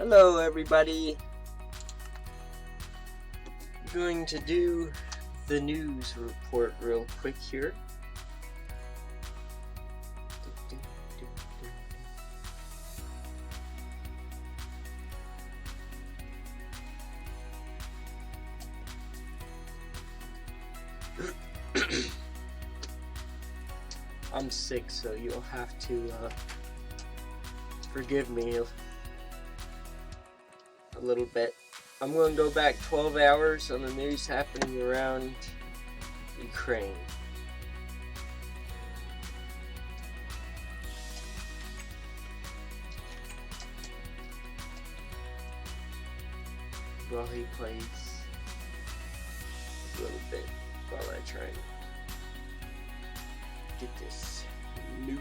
Hello everybody, I'm going to do the news report real quick here. I'm sick, so you'll have to forgive me a little bit. I'm going to go back 12 hours on the news happening around Ukraine. While he plays a little bit while I try and get this news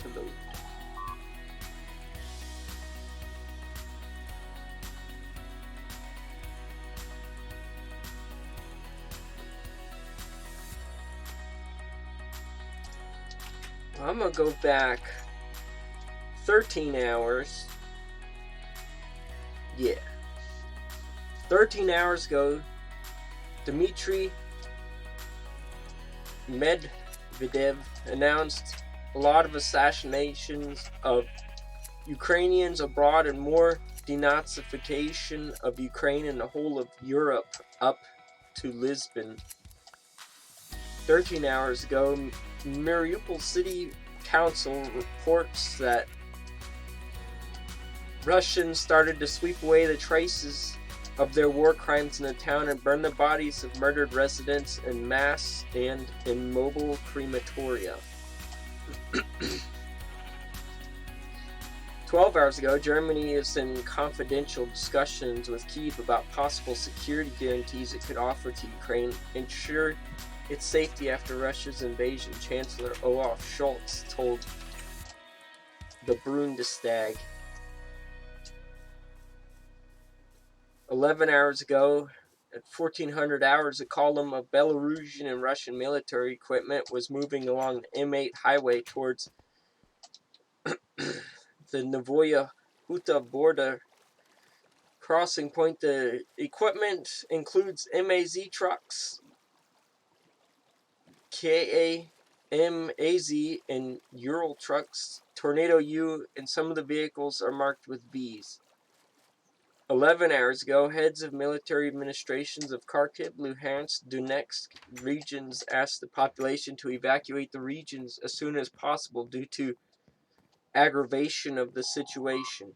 to load. I'm gonna go back 13 hours. Yeah. 13 hours ago, Dmitry Medvedev announced a lot of assassinations of Ukrainians abroad and more denazification of Ukraine and the whole of Europe up to Lisbon. 13 hours ago, Mariupol City Council reports that Russians started to sweep away the traces of their war crimes in the town and burn the bodies of murdered residents en masse and in mobile crematoria. 12 hours ago, Germany is in confidential discussions with Kyiv about possible security guarantees it could offer to Ukraine, ensure its safety after Russia's invasion, Chancellor Olaf Scholz told the Bundestag. 11 hours ago, at 1400 hours, a column of Belarusian and Russian military equipment was moving along the M8 highway towards the Novoye Huta border crossing point. The equipment includes MAZ trucks, KAMAZ, and Ural trucks, Tornado U, and some of the vehicles are marked with Bs. 11 hours ago, heads of military administrations of Kharkiv, Luhansk, Donetsk regions asked the population to evacuate the regions as soon as possible due to aggravation of the situation.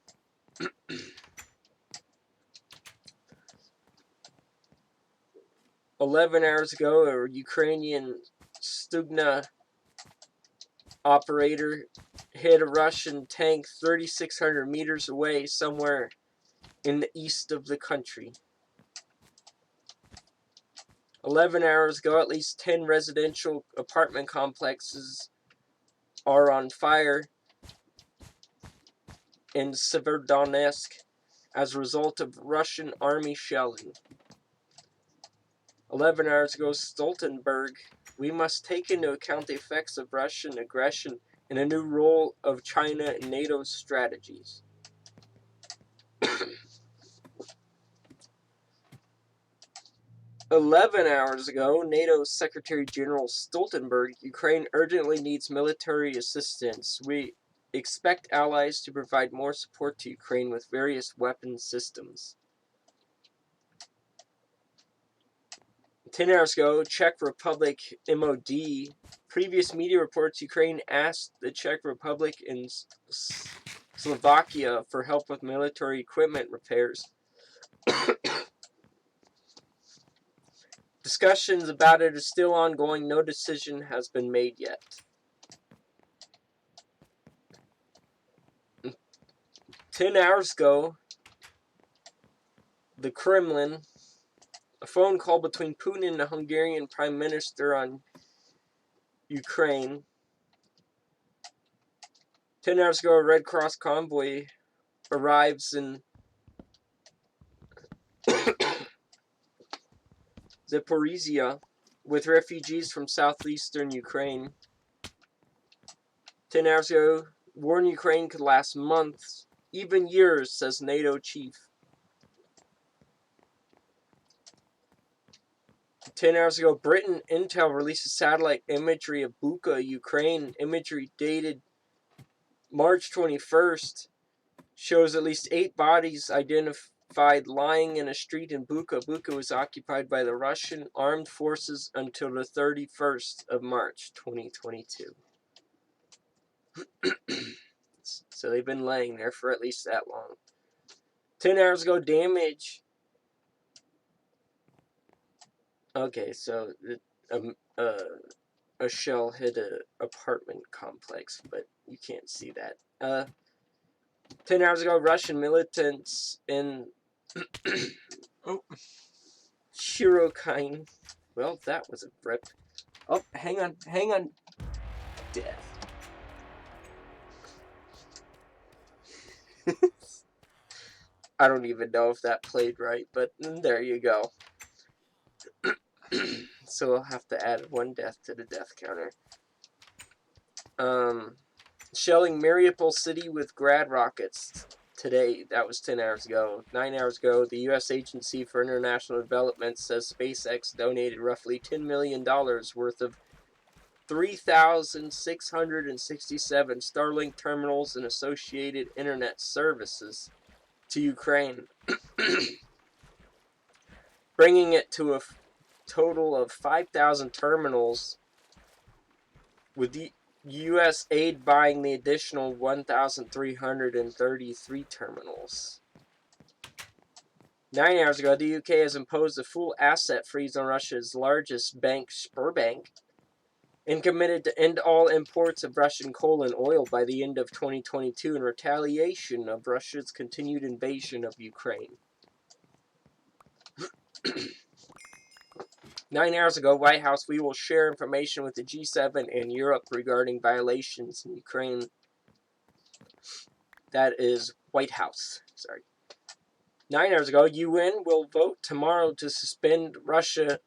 11 hours ago, a Ukrainian Stugna operator hit a Russian tank 3,600 meters away somewhere in the east of the country. 11 hours ago, at least 10 residential apartment complexes are on fire in Severodonetsk as a result of Russian army shelling. 11 hours ago, Stoltenberg, we must take into account the effects of Russian aggression and a new role of China in NATO's strategies. 11 hours ago, NATO Secretary General Stoltenberg, Ukraine urgently needs military assistance. We expect allies to provide more support to Ukraine with various weapon systems. 10 hours ago, Czech Republic MOD. Previous media reports Ukraine asked the Czech Republic and Slovakia for help with military equipment repairs. Discussions about it are still ongoing. No decision has been made yet. 10 hours ago, the Kremlin, a phone call between Putin and the Hungarian Prime Minister on Ukraine. 10 hours ago, a Red Cross convoy arrives in Zaporizhia with refugees from southeastern Ukraine. 10 hours ago, war in Ukraine could last months even years, says NATO chief. 10 hours ago, Britain Intel releases satellite imagery of Bucha, Ukraine. Imagery dated March 21st shows at least 8 bodies identified lying in a street in Bucha. Bucha was occupied by the Russian armed forces until the 31st of March 2022. So they've been laying there for at least that long. 10 hours ago, damage. Okay, so a shell hit an apartment complex, but you can't see that. 10 hours ago, Russian militants in Shirokine. Well, that was a rip. Oh, hang on. Death. I don't even know if that played right, but there you go. So I'll have to add 1 death to the death counter. Shelling Mariupol City with Grad rockets today. That was 10 hours ago. 9 hours ago, the U.S. Agency for International Development says SpaceX donated roughly $10 million worth of 3,667 Starlink terminals and associated internet services to Ukraine, bringing it to a total of 5,000 terminals, with the U.S. aid buying the additional 1,333 terminals. 9 hours ago, the UK has imposed a full asset freeze on Russia's largest bank, Sberbank, and committed to end all imports of Russian coal and oil by the end of 2022 in retaliation of Russia's continued invasion of Ukraine. 9 hours ago, White House, we will share information with the G7 and Europe regarding violations in Ukraine. That is White House. Sorry. 9 hours ago, UN will vote tomorrow to suspend Russia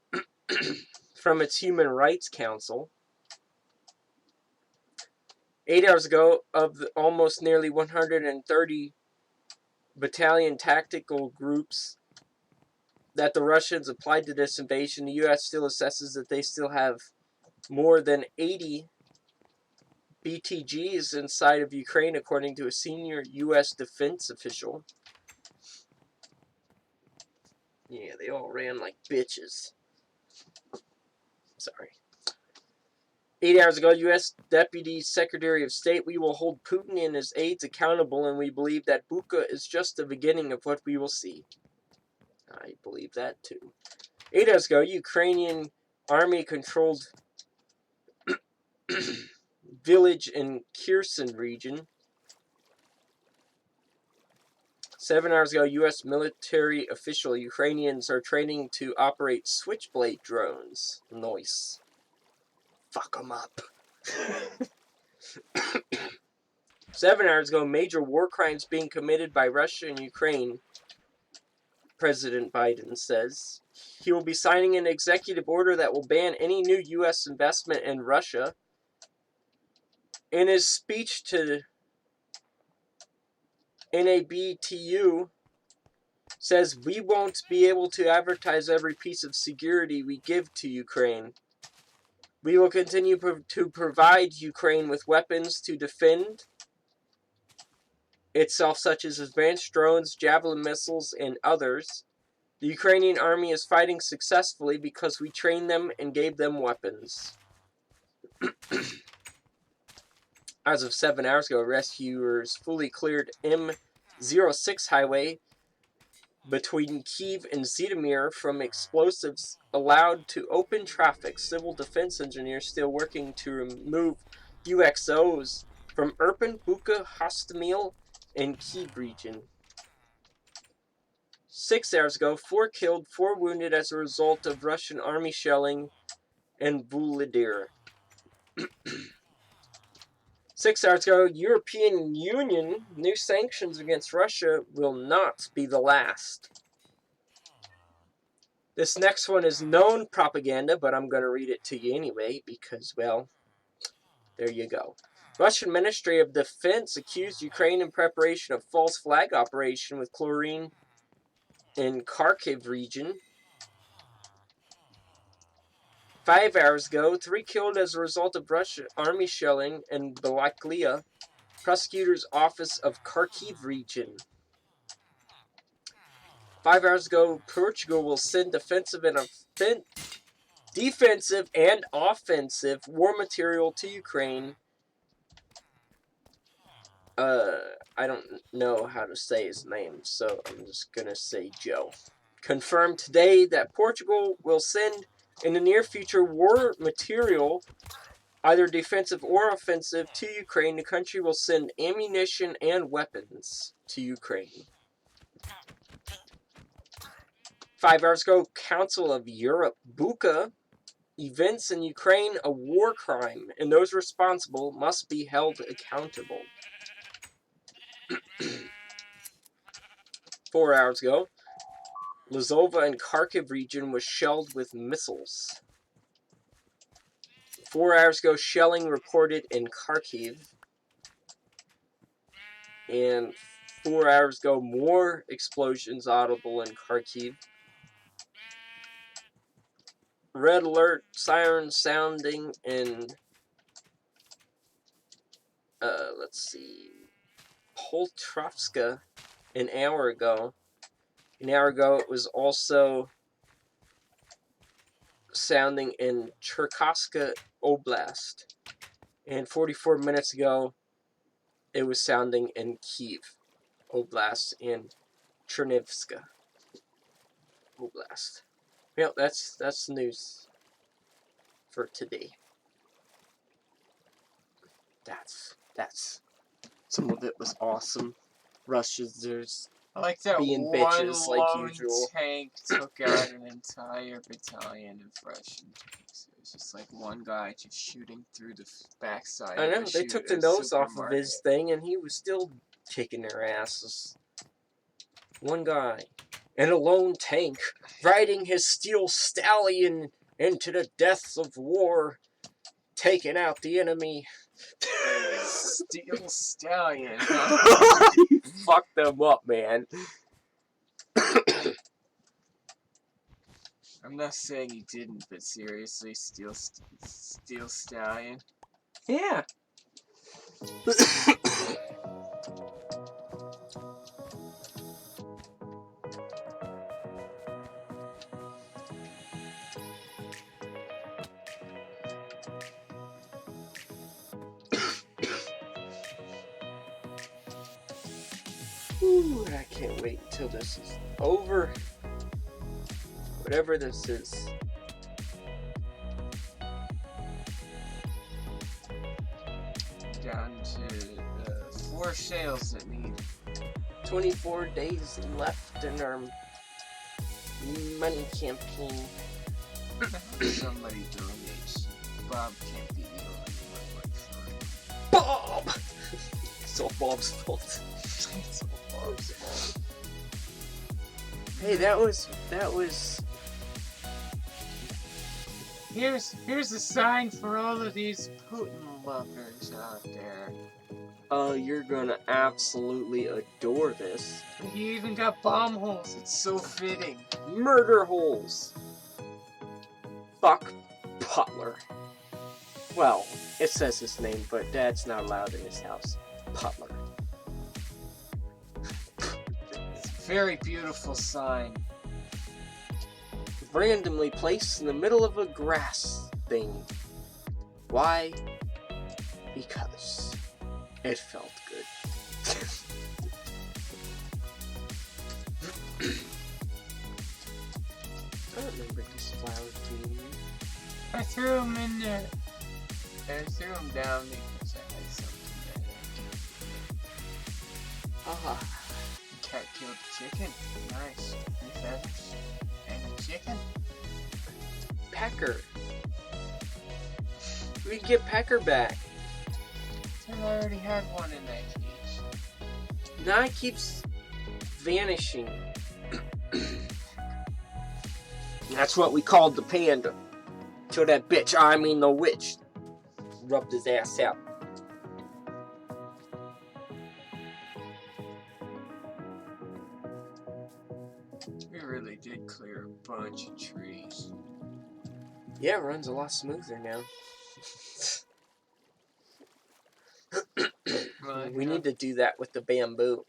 from its Human Rights Council. 8 hours ago, of the almost nearly 130 battalion tactical groups that the Russians applied to this invasion, the U.S. still assesses that they still have more than 80 BTGs inside of Ukraine, according to a senior U.S. defense official. Yeah, they all ran like bitches. Sorry. 8 hours ago, U.S. Deputy Secretary of State, we will hold Putin and his aides accountable, and we believe that Bucha is just the beginning of what we will see. I believe that too. 8 hours ago, Ukrainian army-controlled village in Kherson region. 7 hours ago, U.S. military official, Ukrainians are training to operate Switchblade drones. Nice. Fuck them up. 7 hours ago, major war crimes being committed by Russia and Ukraine, President Biden says. He will be signing an executive order that will ban any new U.S. investment in Russia. In his speech to NABTU, says we won't be able to advertise every piece of security we give to Ukraine. We will continue to provide Ukraine with weapons to defend itself, such as advanced drones, Javelin missiles, and others. The Ukrainian army is fighting successfully because we trained them and gave them weapons. As of 7 hours ago, rescuers fully cleared M06 highway between Kyiv and Zhytomyr from explosives, allowed to open traffic. Civil defense engineers still working to remove UXOs from Irpin, Bucha, Hostomel, and Kyiv region. 6 hours ago, 4 killed, 4 wounded as a result of Russian army shelling in Vuhledar. 6 hours ago, European Union, new sanctions against Russia will not be the last. This next one is known propaganda, but I'm going to read it to you anyway because, well, there you go. Russian Ministry of Defense accused Ukraine in preparation of false flag operation with chlorine in Kharkiv region. 5 hours ago, 3 killed as a result of Russian army shelling in Balaklia, prosecutor's office of Kharkiv region. 5 hours ago, Portugal will send defensive and offensive war material to Ukraine. I don't know how to say his name, so I'm just gonna say Joe. Confirmed today that Portugal will send in the near future war material, either defensive or offensive, to Ukraine. The country will send ammunition and weapons to Ukraine. 5 hours ago, Council of Europe, Bucha, events in Ukraine a war crime, and those responsible must be held accountable. 4 hours ago, Lozova and Kharkiv region was shelled with missiles. 4 hours ago, shelling reported in Kharkiv. And 4 hours ago, more explosions audible in Kharkiv. Red alert sirens sounding in, let's see, Poltavska an hour ago. An hour ago, it was also sounding in Cherkasska Oblast. And 44 minutes ago, it was sounding in Kiev Oblast and Chernivtska Oblast. Well, that's the news for today. That's some of it was awesome. Russia's there's I like that being one bitches like lone usual. tank took out an entire battalion of Russian tanks. It was just like one guy just shooting through the backside. I know, they took the nose off of his thing and he was still kicking their asses. One guy and a lone tank riding his steel stallion into the depths of war, taking out the enemy. Steel stallion. He fucked them up, man. I'm not saying he didn't, but seriously, steel stallion. Yeah. Ooh, I can't wait until this is over. Whatever this is. Down to 4 shales that need 24 days left in our money campaign. Somebody donates. Bob can't be the only one for it. Bob! It's all Bob's fault. It's all Bob's fault. Hey, that was. Here's a sign for all of these Putin lovers out there. You're gonna absolutely adore this. He even got bomb holes. It's so fitting. Murder holes. Fuck Putler. Well, it says his name, but Dad's not allowed in his house. Putler. It's a very beautiful sign. Randomly placed in the middle of a grass thing. Why? Because it felt good. I remember these flowers being here. I threw them in there. I threw them down because I had something there. Ah, Cat killed the chicken. Nice. 3 feathers. And a chicken. Pecker. We can get Pecker back. I already had one in that cage. Now it keeps vanishing. That's what we called the panda. Till that bitch, I mean the witch, rubbed his ass out. We really did clear a bunch of trees. Yeah, it runs a lot smoother now. Well, We need to do that with the bamboo.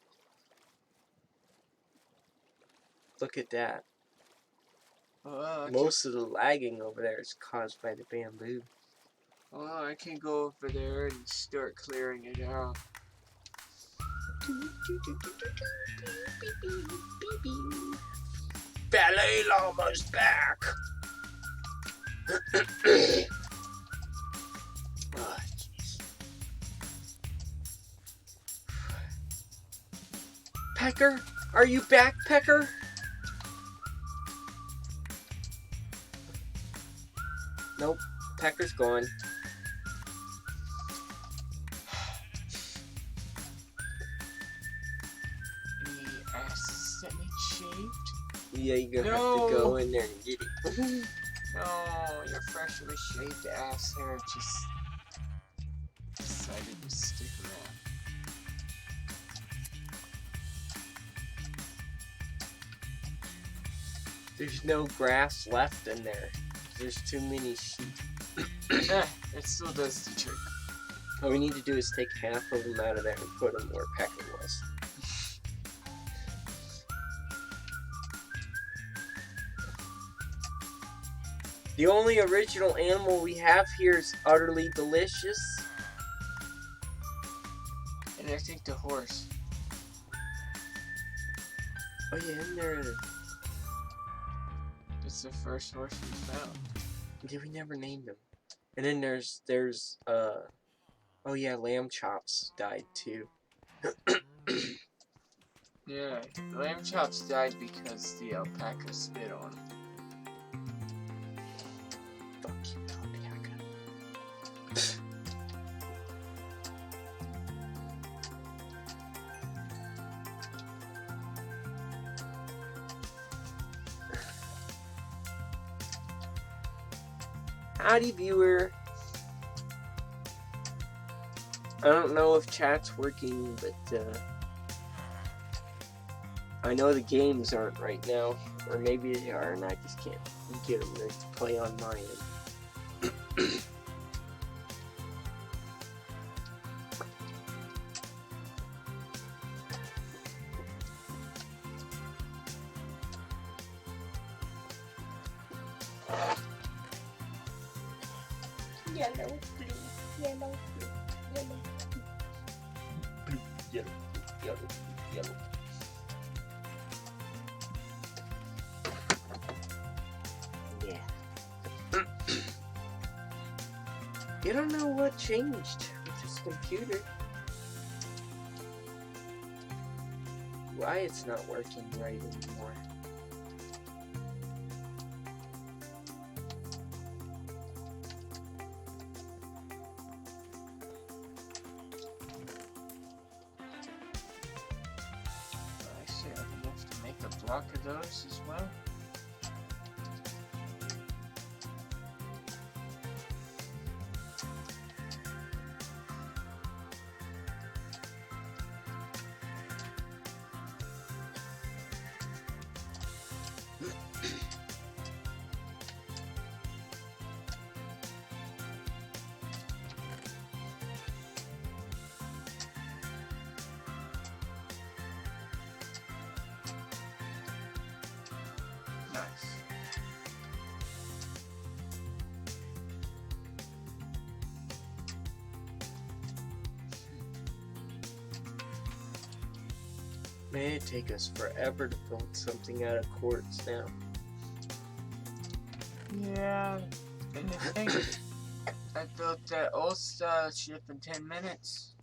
Look at that. Most of the lagging over there is caused by the bamboo. Well, I can go over there and start clearing it out. Ballet Llama's back! Oh, jeez. Pecker? Are you back, Pecker? Nope. Pecker's gone. Any asses that need shaved? Yeah, you're gonna have to go in there and get it. No, your freshly shaved ass hair just decided to stick around. There's no grass left in there. There's too many sheep. It still does the trick. All we need to do is take half of them out of there and put them where Pecker was. The only original animal we have here is Utterly Delicious. And I think the horse. Oh yeah, isn't there a... It's the first horse we found. Yeah, we never named him. And then there's oh yeah, Lamb Chops died too. Yeah, Lamb Chops died because the alpaca spit on him. Fuck you, alpaca. Howdy, viewer. I don't know if chat's working, but I know the games aren't right now, or maybe they are, and I just can't get them to play on my end. Yellow, blue, yellow, blue, yellow, Blue, yellow, yellow, yellow. Yeah. You don't know what changed with this computer. Why it's not working right anymore. I see enough to make a block of those as well. Nice. Man, it'd take us forever to build something out of quartz now. Yeah, and the thing, I built that old style ship in 10 minutes.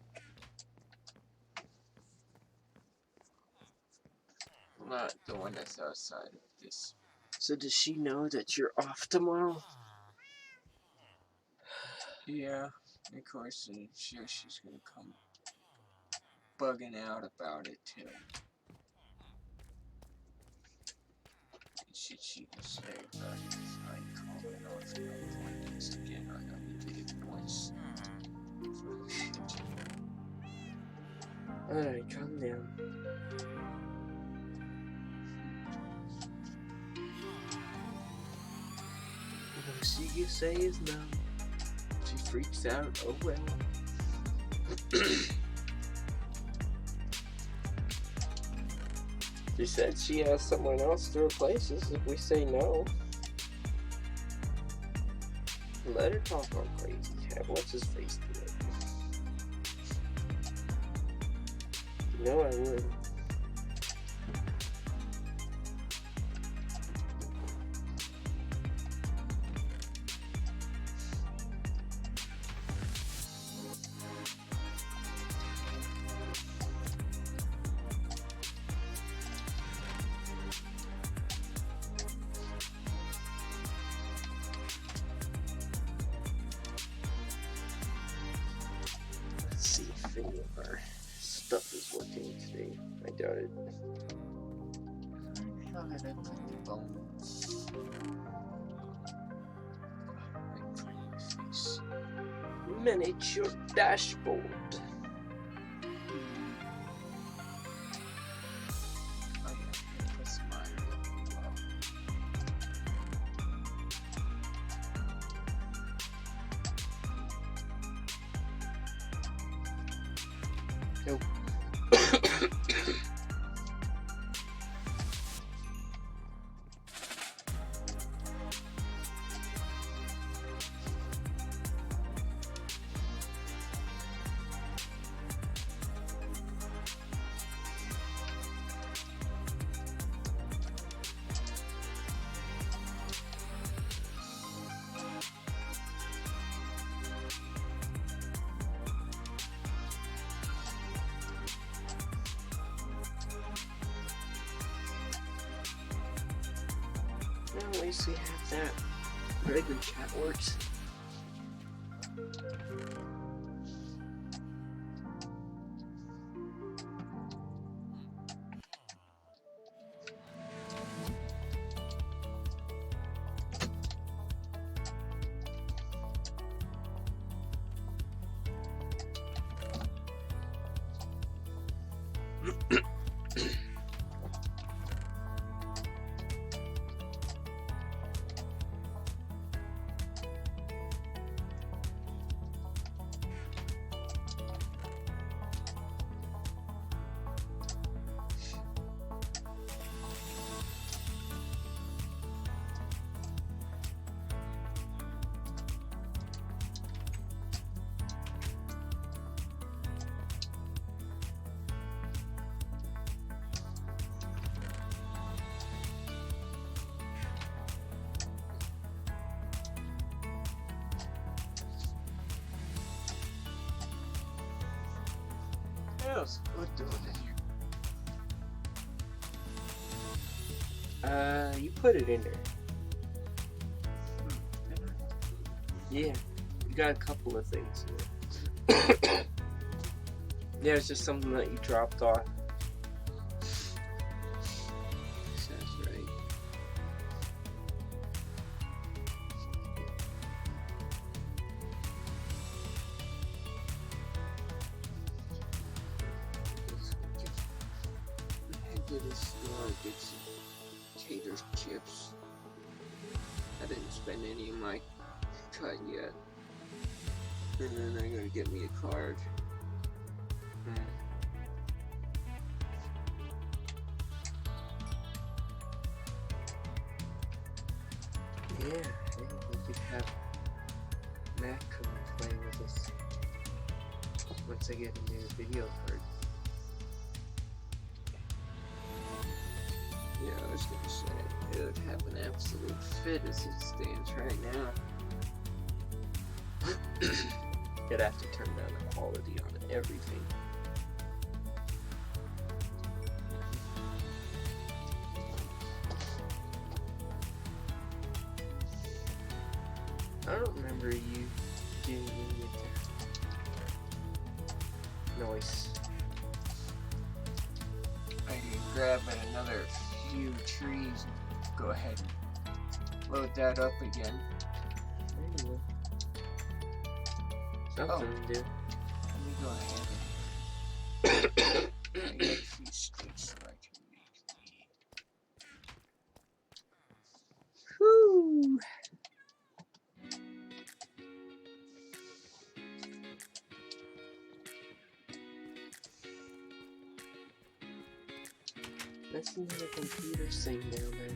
Not the one that's outside of this. So does she know that you're off tomorrow? Yeah, of course, and sure she's gonna come bugging out about it too. She can say about it if I call it off no appointments again. I only did it once. Alright, calm down. she can say is no. She freaks out, oh well. She said she has someone else to replace us if we say no. Let her talk all crazy. What's his face do it? You know I would. Let's see if any of our stuff is working today. I doubt it. How did I put the bones? Right in front of my face. Miniature dashboard. Oh yeah, put some iron in as well. Nope. Well, at least we have that. Regular chat works. What else? What doing in here? You put it in there. Didn't I? Yeah, you got a couple of things in there. Yeah, it's just something that you dropped off. Sounds right. Head to the store, get some tater chips. I didn't spend any of my cut yet. And then I'm gonna get me a card. Yeah, I think we could have Mac come and play with us once I get a new video card. Yeah, I was gonna say, it would have an absolute fit as it stands right now. You'd have to turn down the quality on everything. I don't remember you doing any of that noise. I can grab another few trees and go ahead and load that up again. Anyway. Something to do. Let me go ahead and I got a few sticks so I can make Whew. listen to the computer sing down there.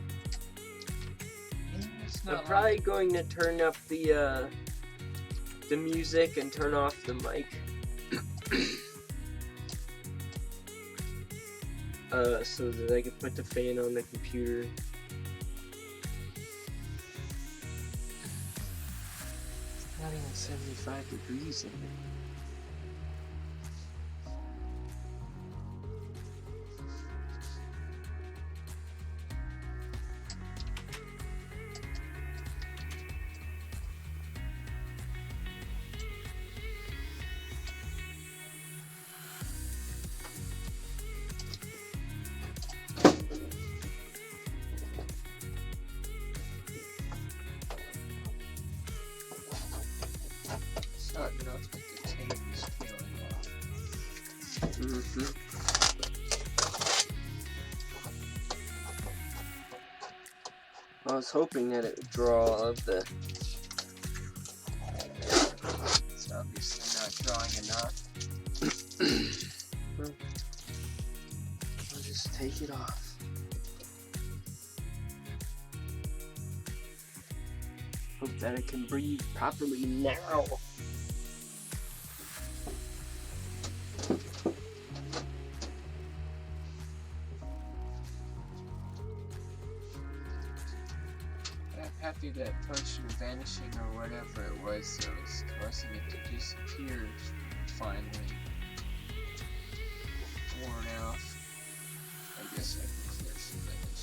Yeah, it's I'm not probably going to turn up the music and turn off the mic. So that I can put the fan on the computer. It's not even 75 degrees in there. starting off with the tables peeling off. I was hoping that it would draw all of the... It's obviously not drawing enough. I'll just take it off. Hope that I can breathe properly now. I'm happy that potion vanishing or whatever it was that was causing it to disappear finally worn off. I guess I can clear some things.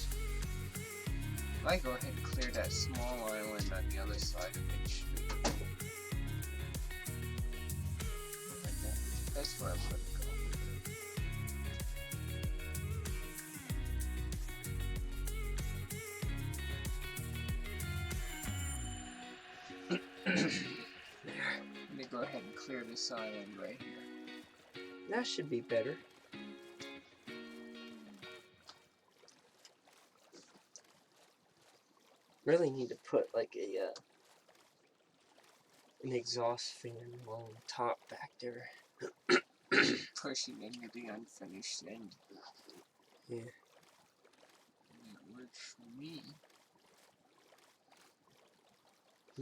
I might go ahead and clear that small island on the other side of Main Street. Like that. That's where I'm gonna go. Let me go ahead and clear this island right here. That should be better. Really need to put like an exhaust fan along the top back there. Pushing into the unfinished end. Yeah. It works for me.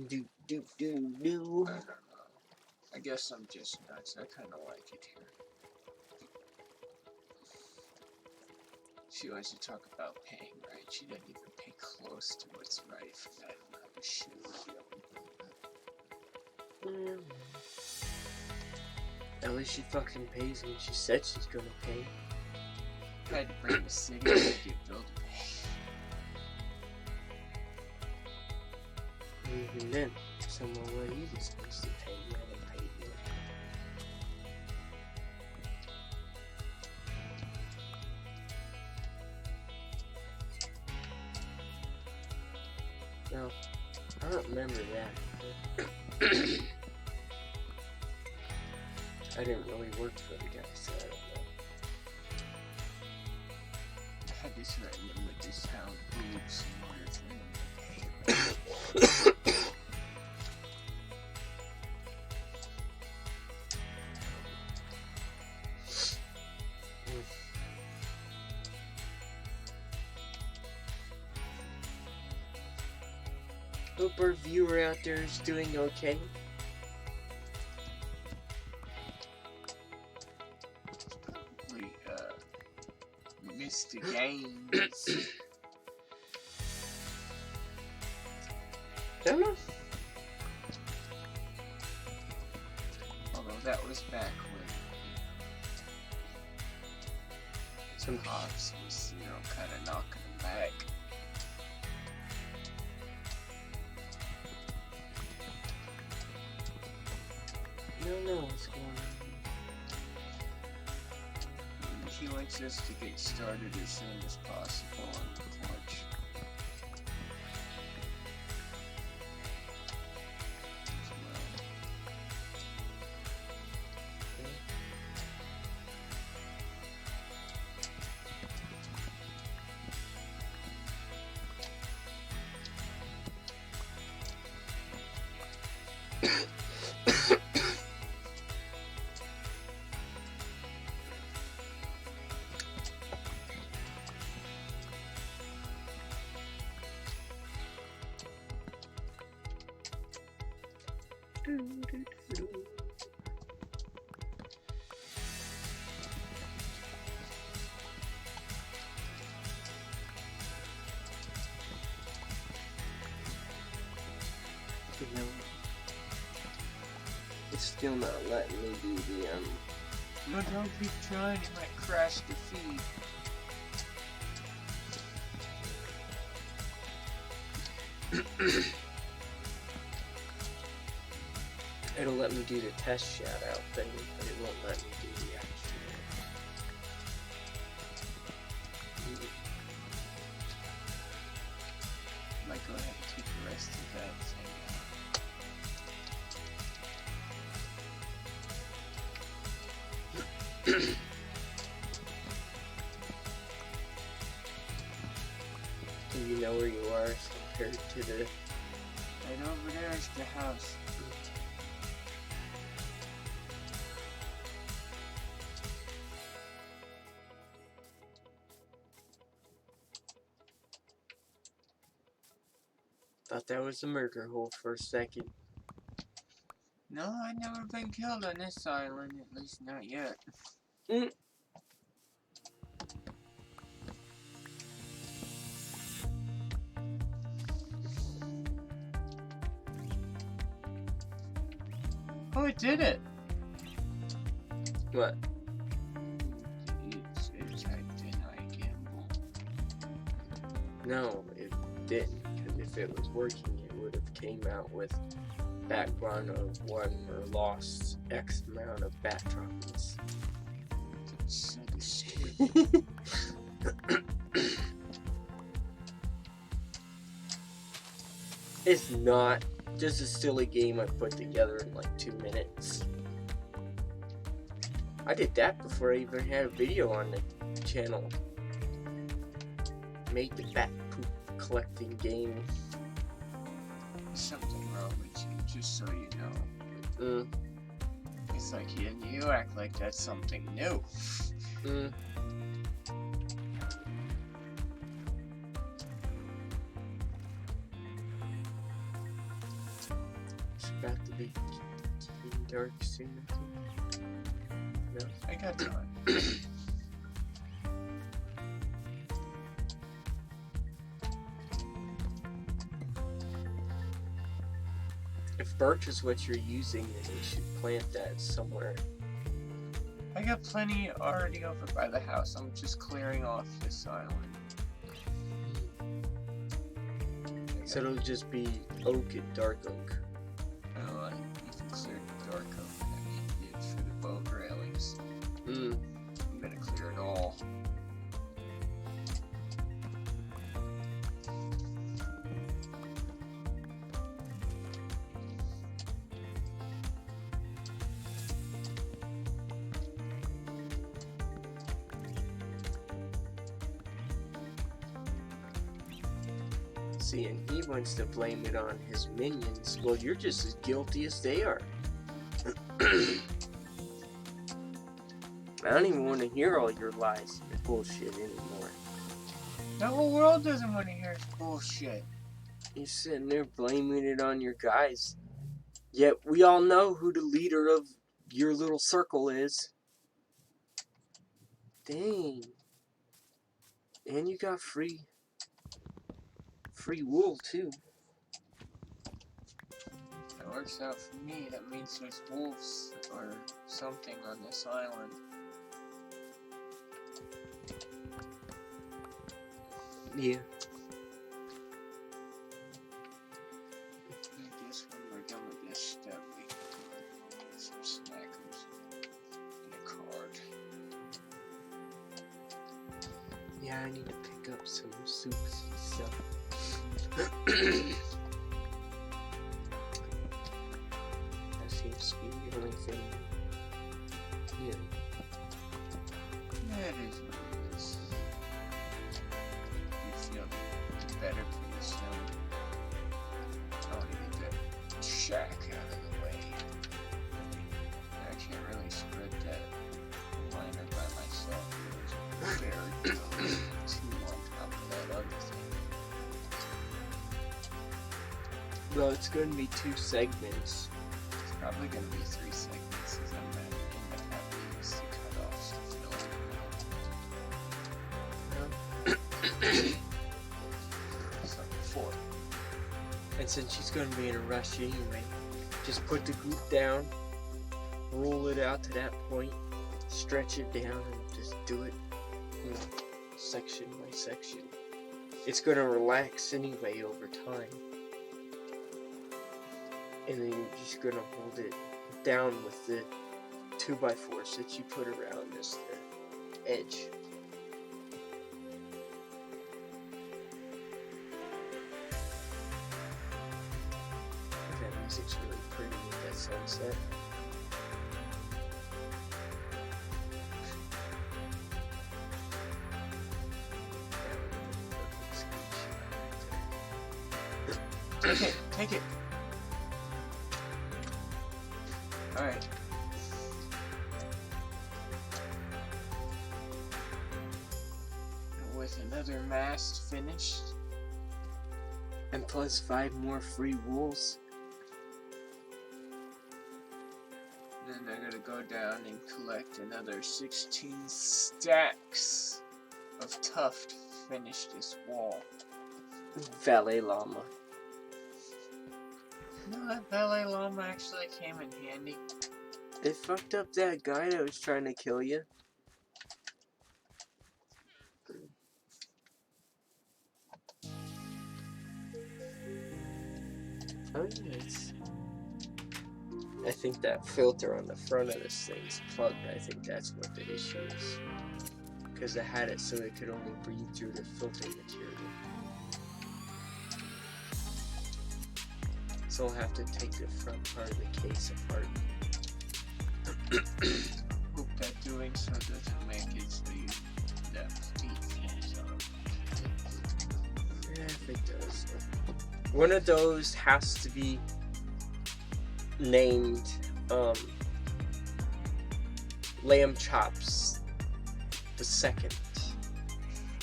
Do. I don't know. I guess I'm just nuts. I kind of like it here. She wants to talk about paying right. She doesn't even pay close to what's right for that amount of shit. At least she fucking pays when she said she's gonna pay. Tried to bring the city to get built. Even then, someone where he was supposed to pay, you haven't paid yet. No, I don't remember that. I didn't really work for the guy, so I don't know. I just remember just how boobs in order for him to pay. Hope our viewer out there is doing okay. Probably missed the games. Don't know. Although that was back when Some Pops was, kind of knocking him back. I don't know what's going on. He wants us to get started as soon as possible on the porch. You know, it's still not letting me do the No, don't keep trying, you might crash the feed. It'll let me do the test shout out thing, but it won't let me do the actual. Might go ahead and take the rest of that thing out. Do you know where you are compared to the... Right over there is the house. Thought that was a murder hole for a second. No, I've never been killed on this island, at least not yet. Oh, it did it! What? It typed in I gamble. No, it didn't. Because if it was working, it would have came out with background of won or lost X amount of bat droppings. So stupid. It's not just a silly game I put together in like 2 minutes. I did that before I even had a video on the channel. Made the bat poop collecting game. Something wrong with you, just so you know. Mm, It's like you act like that's something new. mm. It's about to be getting dark soon, I think. No? I got time. If birch is what you're using, then you should plant that somewhere. I got plenty already over by the house. I'm just clearing off this island. So it'll just be oak and dark oak. Oh, you can clear the dark oak that I needed for the boat railings. Mm. I'm gonna clear it all. See, and he wants to blame it on his minions. Well, you're just as guilty as they are. I don't even want to hear all your lies and bullshit anymore. The whole world doesn't want to hear this bullshit. You're sitting there blaming it on your guys. Yet we all know who the leader of your little circle is. Dang. And you got free wool too. That works out for me. That means there's wolves or something on this island. Yeah. I guess when we're done with this step, we can get some snackers and a card. Yeah, I need to pick up some soups and stuff. That seems to be the only thing. Yeah. That is what it is. You feel better pretty soon. I want to get that shack out of the way. I can't really spread that liner by myself. It's very too on top of that other thing. Well, it's going to be 2 segments. Probably gonna be 3 segments, as I'm gonna end up having to use the cutoffs to fill in. So 4. And since she's going to be in a rush anyway, just put the group down, roll it out to that point, stretch it down, and just do it, you know, section by section. It's going to relax anyway over time. And then you're just going to hold it down with the 2x4s that you put around as the edge. That music's really pretty with that sunset. Take it, take it. Alright. With another mast finished. And plus 5 more free wools. Then I'm gonna go down and collect another 16 stacks of tuft to finish this wall. Valet llama. No, that ballet llama actually came in handy. It fucked up that guy that was trying to kill you. Oh yes. I think that filter on the front of this thing's plugged. I think that's what the issue is. Because it had it so it could only breathe through the filter material. So I'll have to take the front part of the case apart. Hope that doing so doesn't make it so you that speed falls out. Yeah, if it does. One of those has to be named Lamb Chops the second.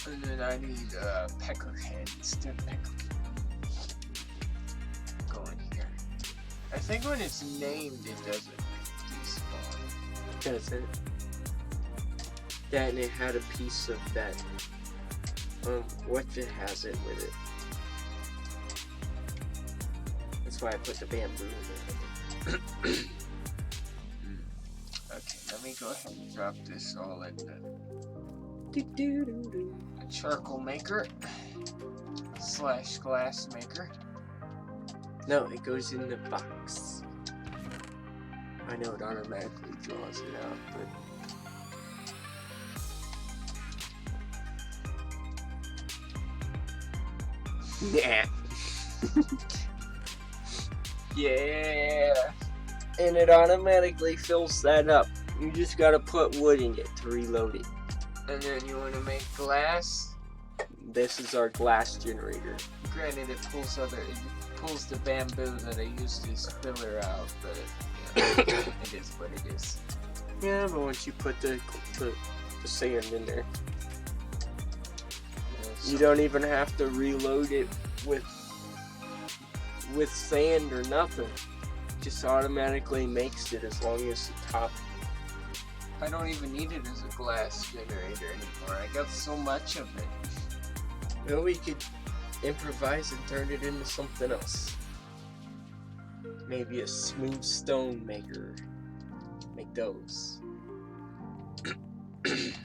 And then I need peckerhead instead of pecker. Going here. I think when it's named it doesn't despawn. Does it? That and it had a piece of that. What it has it with it. That's why I put the bamboo in there. Okay, let me go ahead and drop this all in the Do-do-do-do. charcoal maker / glass maker. No, it goes in the box. I know it automatically draws it out, but Yeah. Yeah. and it automatically fills that up. You just gotta put wood in it to reload it. And then you want to make glass. This is our glass generator. Granted, it pulls the bamboo that I used as filler out, but you know, it is what it is. Yeah, but once you put the sand in there, you don't even have to reload it with sand or nothing. It just automatically makes it as long as the top. I don't even need it as a glass generator anymore. I got so much of it. Well, we could improvise and turn it into something else. Maybe a smooth stone maker. Make those. Okay.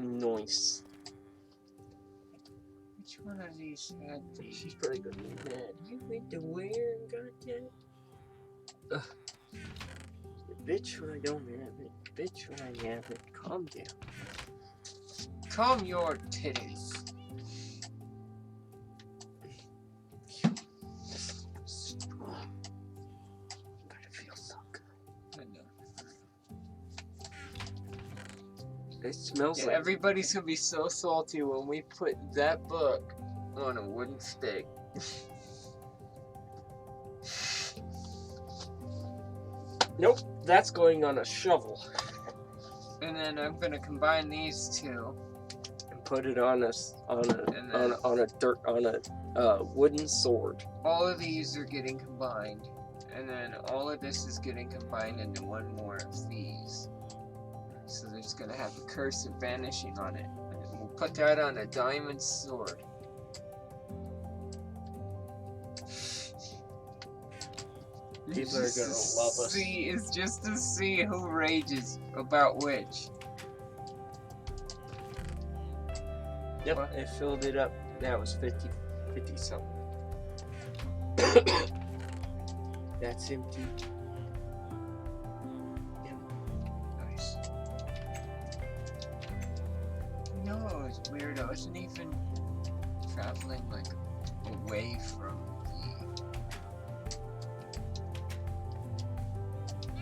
Nice. Which one of these had the... She's probably gonna be mad. You went to where and got that? Ugh. Bitch when I don't have it. Bitch when I have it. Calm down. Calm your titties. But it feels so good. I know. It smells Yeah, like everybody's gonna be so salty when we put that book on a wooden stick. Nope, that's going on a shovel. And then I'm gonna combine these two. And put it on a And then wooden sword. all of these are getting combined. And then all of this is getting combined into one more of these. So there's gonna have a curse of vanishing on it. And we'll put that on a diamond sword. People are gonna love us. It's just to see who rages about which. Yep, it filled it up. That was 50 something. That's empty. Nice. No, it was weird. I wasn't even traveling like away from the.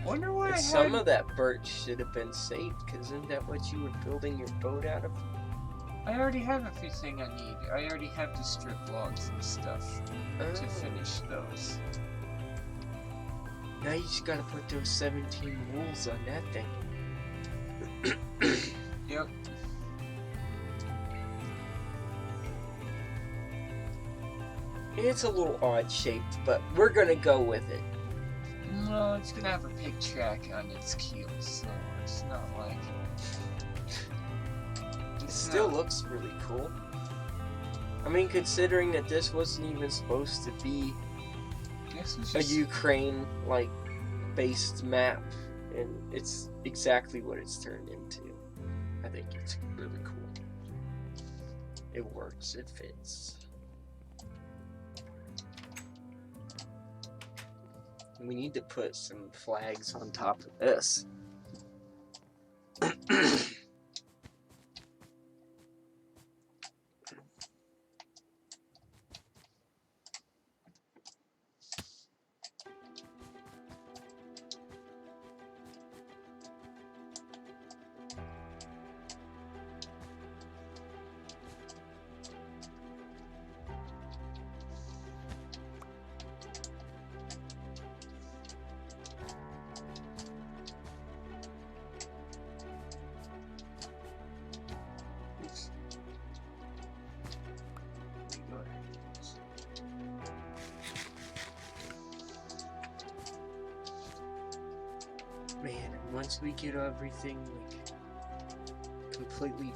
Wonder why Some of that birch should have been saved, because isn't that what you were building your boat out of? I already have everything I need. I already have the strip logs and stuff to finish those. Now you just gotta put those 17 wools on that thing. Yep. It's a little odd shaped, but we're gonna go with it. No, it's gonna have a big track on its keels, so it's not like. It still looks really cool. I mean, considering that this wasn't even supposed to be a Ukraine like based map, and it's exactly what it's turned into. I think it's really cool. It works, it fits. We need to put some flags on top of this. Man, once we get everything like completely